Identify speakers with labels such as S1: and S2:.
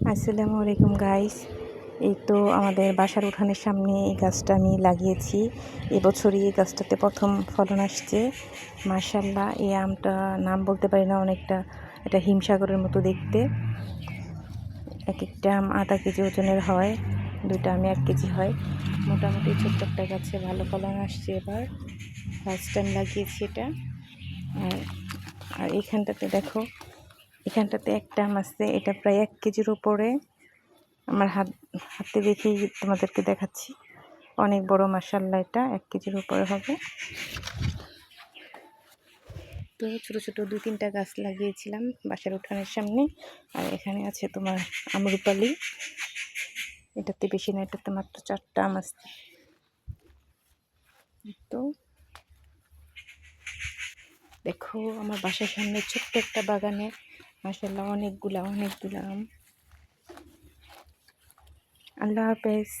S1: আসসালামু আলাইকুম গাইস। এই তো আমাদের বাসার উঠানের সামনে এই গাছটা আমি লাগিয়েছি। এবছরই এই গাছটাতে প্রথম ফলন আসছে। মাশাআল্লাহ, এই আমটা নাম বলতে পারি না, অনেকটা এটা হিমসাগরের মতো দেখতে। এক একটা আম আধা কেজি ওজনের হয়, দুইটা আমে 1 কেজি হয়। মোটামুটি ছোট্ট একটা গাছে ভালো ফলন আসছে এবার। ফার্স্ট টাইম লাগিয়েছি এটা। আর আর এইখানটাতে দেখো, এখানটাতে একটা আম আছে, এটা প্রায় 1 কেজির উপরে। আমার হাতে দেখেই তোমাদেরকে দেখাচ্ছি, অনেক বড় মাশাআল্লাহ, এটা 1 কেজির উপরে হবে। তো ছোট ছোট 2-3টা গাছ লাগিয়েছিলাম বাসার উঠানের সামনে। আর এখানে আছে তোমার আমরুপালি, এটাতে বেশি না, এটাতে মাত্র 4টা আম আছে। তো দেখো, আমার বাসার সামনে ছোট্ট একটা বাগানে মাশাআল্লাহ অনেকগুলা আম। আল্লাহ হাফেজ।